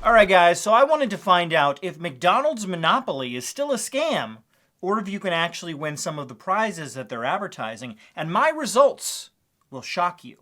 Alright guys, so I wanted to find out if McDonald's Monopoly is still a scam, or if you can actually win some of the prizes that they're advertising, and my results will shock you.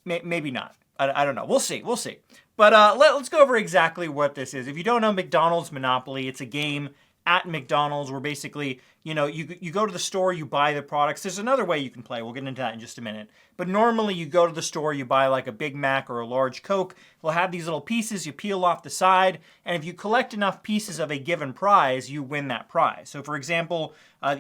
Maybe not. I don't know. We'll see. But let's go over exactly what this is. If you don't know McDonald's Monopoly, it's a game at McDonald's where basically, you go to the store, you buy the products. There's another way you can play. We'll get into that in just a minute. But normally you go to the store, you buy like a Big Mac or a large Coke. They'll have these little pieces you peel off the side. And if you collect enough pieces of a given prize, you win that prize. So for example,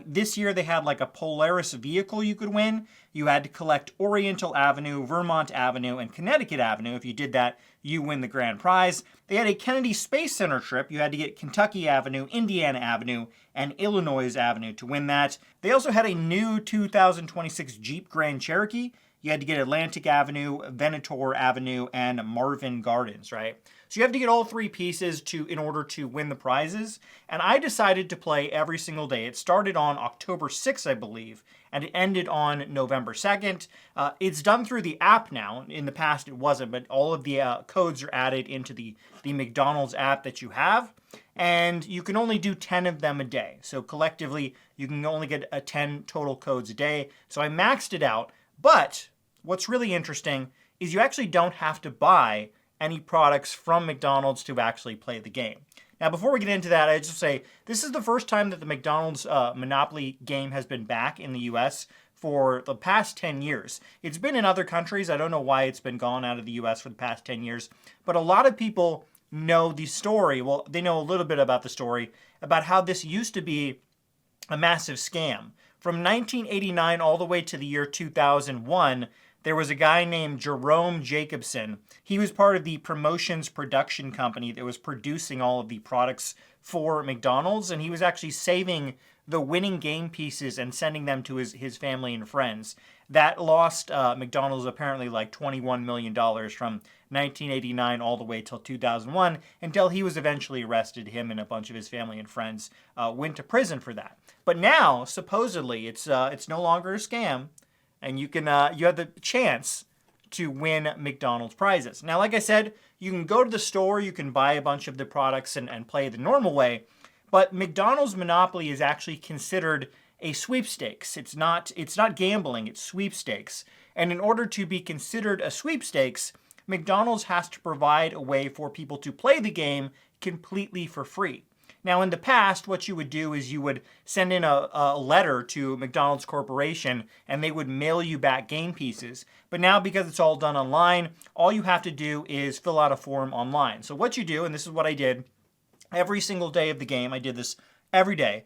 this year they had like a Polaris vehicle you could win. You had to collect Oriental Avenue, Vermont Avenue, and Connecticut Avenue. If you did that, you win the grand prize. They had a Kennedy Space Center trip. You had to get Kentucky Avenue, Indiana Avenue, and Illinois Avenue to win that. They also had a new 2026 Jeep Grand Cherokee. You had to get Atlantic Avenue, Venator Avenue, and Marvin Gardens, right? So you have to get all three pieces in order to win the prizes. And I decided to play every single day. It started on October 6th, I believe, and it ended on November 2nd. It's done through the app now. In the past, it wasn't, but all of the codes are added into the McDonald's app that you have. And you can only do 10 of them a day. So collectively, you can only get 10 total codes a day. So I maxed it out. But what's really interesting is you actually don't have to buy any products from McDonald's to actually play the game. Now, before we get into that, I just say this is the first time that the McDonald's Monopoly game has been back in the US for the past 10 years. It's been in other countries. I don't know why it's been gone out of the US for the past 10 years. But a lot of people know the story. Well, they know a little bit about the story, about how this used to be a massive scam. From 1989 all the way to the year 2001, there was a guy named Jerome Jacobson. He was part of the promotions production company that was producing all of the products for McDonald's, and he was actually saving the winning game pieces and sending them to his family and friends. That lost McDonald's apparently like $21 million from 1989 all the way till 2001, until he was eventually arrested. Him and a bunch of his family and friends went to prison for that. But now, supposedly, it's no longer a scam, and you have the chance to win McDonald's prizes. Now, like I said, you can go to the store, you can buy a bunch of the products and play the normal way, but McDonald's Monopoly is actually considered a sweepstakes. It's not gambling, it's sweepstakes. And in order to be considered a sweepstakes, McDonald's has to provide a way for people to play the game completely for free. Now, in the past, what you would do is you would send in a letter to McDonald's Corporation, and they would mail you back game pieces. But now, because it's all done online, all you have to do is fill out a form online. So what you do, and this is what I did every single day of the game, I did this every day.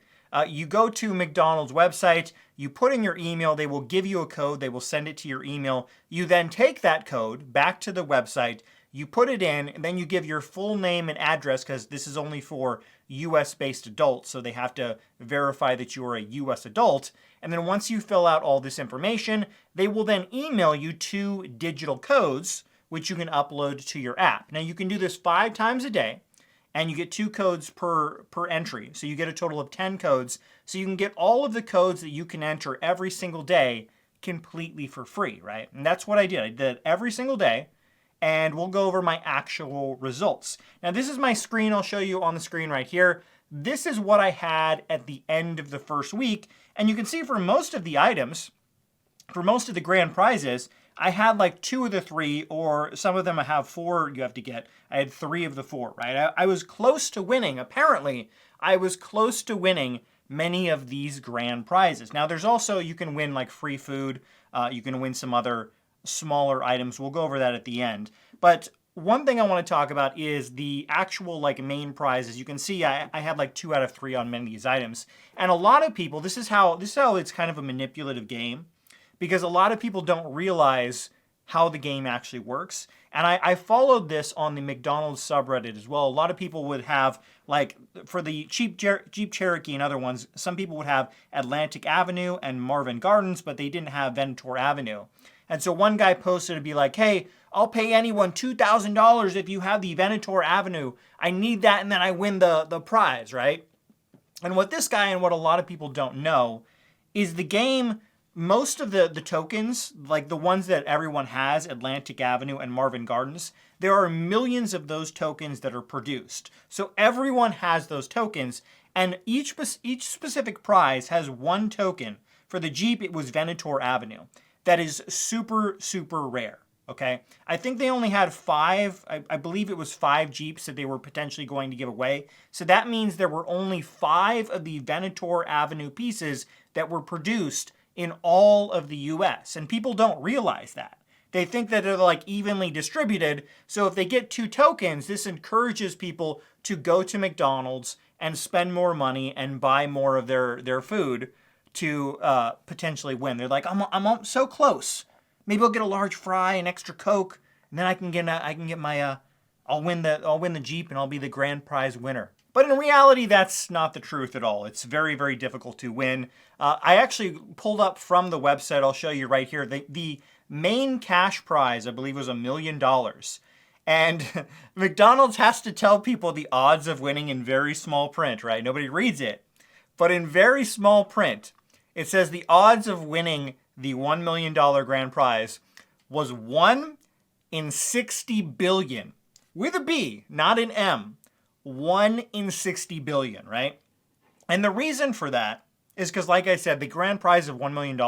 You go to McDonald's website, you put in your email, they will give you a code, they will send it to your email. You then take that code back to the website, you put it in, and then you give your full name and address, because this is only for US-based adults, so they have to verify that you're a US adult. And then once you fill out all this information, they will then email you 2 digital codes, which you can upload to your app. Now, you can do this 5 times a day, and you get 2 codes per entry. So you get a total of 10 codes. So you can get all of the codes that you can enter every single day completely for free, right? And that's what I did. I did it every single day. And we'll go over my actual results. Now, this is my screen. I'll show you on the screen right here. This is what I had at the end of the first week. And you can see for most of the items, for most of the grand prizes, I had like 2 of the 3, or some of them I have 4 you have to get. I had 3 of the 4, right? I was close to winning. Apparently, I was close to winning many of these grand prizes. Now, there's also, you can win like free food. You can win some other smaller items. We'll go over that at the end. But one thing I want to talk about is the actual like main prizes. You can see I had like 2 out of 3 on many of these items. And a lot of people, this is how it's kind of a manipulative game, because a lot of people don't realize how the game actually works. And I followed this on the McDonald's subreddit as well. A lot of people would have, like, for the Jeep Cherokee and other ones, some people would have Atlantic Avenue and Marvin Gardens, but they didn't have Venator Avenue. And so one guy posted to be like, hey, I'll pay anyone $2,000 if you have the Venator Avenue. I need that, and then I win the prize, right? And what this guy and what a lot of people don't know is the game, most of the tokens, like the ones that everyone has, Atlantic Avenue and Marvin Gardens, there are millions of those tokens that are produced. So everyone has those tokens, and each specific prize has one token. For the Jeep, it was Venator Avenue. That is super, super rare. Okay, I think they only had 5, I believe it was 5 Jeeps that they were potentially going to give away. So that means there were only 5 of the Venator Avenue pieces that were produced in all of the US. And people don't realize that. They think that they're like evenly distributed. So if they get 2 tokens, this encourages people to go to McDonald's and spend more money and buy more of their food to potentially win. They're like, I'm so close. Maybe I'll get a large fry, an extra Coke, and then I can get my I'll win the Jeep and I'll be the grand prize winner. But in reality, that's not the truth at all. It's very, very difficult to win. I actually pulled up from the website. I'll show you right here. The main cash prize, I believe, was $1 million. And McDonald's has to tell people the odds of winning in very small print, right? Nobody reads it. But in very small print, it says the odds of winning the $1 million grand prize was 1 in 60 billion. With a B, not an M. 1 in 60 billion, right? And the reason for that is because, like I said, the grand prize of $1 million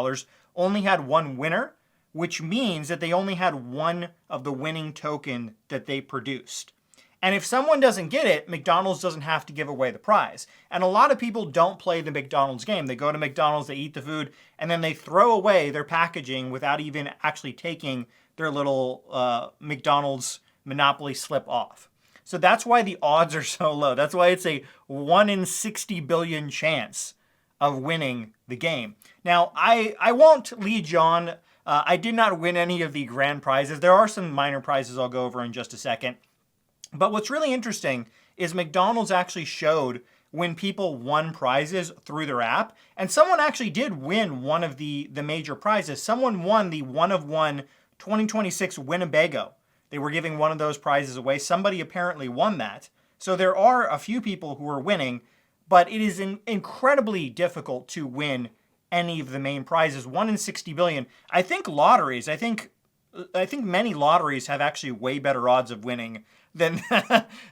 only had one winner, which means that they only had one of the winning token that they produced. And if someone doesn't get it, McDonald's doesn't have to give away the prize. And a lot of people don't play the McDonald's game. They go to McDonald's, they eat the food, and then they throw away their packaging without even actually taking their little McDonald's Monopoly slip off. So that's why the odds are so low. That's why it's a 1 in 60 billion chance of winning the game. Now, I won't lead you on. I did not win any of the grand prizes. There are some minor prizes I'll go over in just a second. But what's really interesting is McDonald's actually showed when people won prizes through their app. And someone actually did win one of the major prizes. Someone won the 1-of-1 2026 Winnebago. They were giving one of those prizes away. Somebody apparently won that. So there are a few people who are winning, but it is incredibly difficult to win any of the main prizes. 1 in 60 billion. I think lotteries, I think many lotteries have actually way better odds of winning than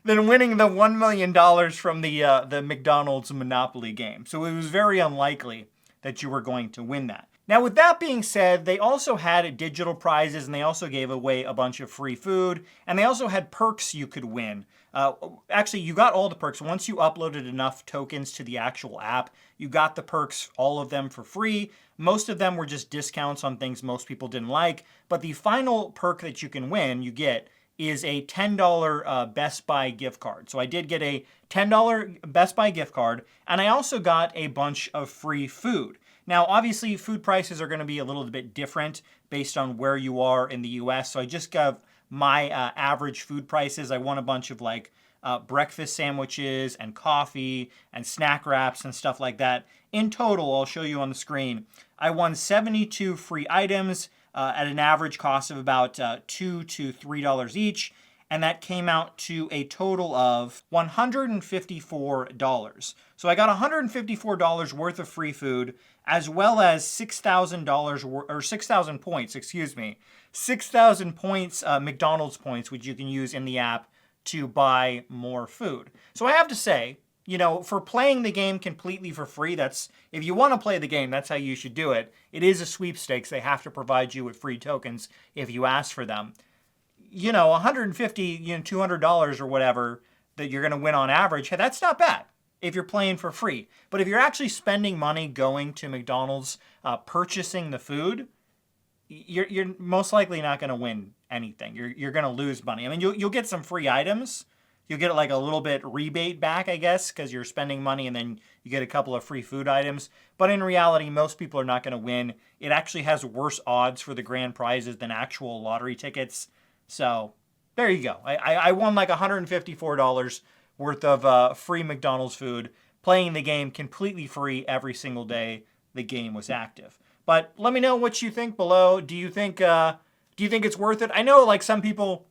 winning the $1 million from the McDonald's Monopoly game. So it was very unlikely that you were going to win that. Now, with that being said, they also had digital prizes, and they also gave away a bunch of free food, and they also had perks you could win. Actually, you got all the perks. Once you uploaded enough tokens to the actual app, you got the perks, all of them for free. Most of them were just discounts on things most people didn't like, but the final perk that you can win, you get, is a $10 Best Buy gift card. So I did get a $10 Best Buy gift card, and I also got a bunch of free food. Now, obviously, food prices are going to be a little bit different based on where you are in the US. So I just got my average food prices. I won a bunch of like breakfast sandwiches and coffee and snack wraps and stuff like that. In total, I'll show you on the screen, I won 72 free items at an average cost of about $2 to $3 each. And that came out to a total of $154. So I got $154 worth of free food, as well as $6,000 or 6,000 points, 6,000 points, McDonald's points, which you can use in the app to buy more food. So I have to say, you know, for playing the game completely for free, that's, if you want to play the game, that's how you should do it. It is a sweepstakes. They have to provide you with free tokens if you ask for them. You know, $150, $200 or whatever that you're going to win on average, hey, that's not bad if you're playing for free. But if you're actually spending money going to McDonald's, purchasing the food, you're most likely not going to win anything. You're going to lose money. I mean, you'll get some free items. You'll get like a little bit rebate back, I guess, because you're spending money and then you get a couple of free food items. But in reality, most people are not going to win. It actually has worse odds for the grand prizes than actual lottery tickets. So there you go. I won like $154 worth of free McDonald's food, playing the game completely free every single day the game was active. But let me know what you think below. Do you think it's worth it? I know some people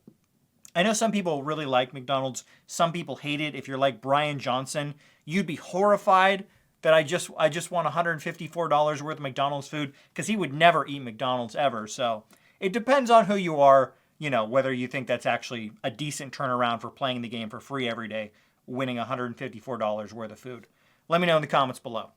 really like McDonald's. Some people hate it. If you're like Brian Johnson, you'd be horrified that I just won $154 worth of McDonald's food, because he would never eat McDonald's ever. So it depends on who you are. whether you think that's actually a decent turnaround for playing the game for free every day, winning $154 worth of food. Let me know in the comments below.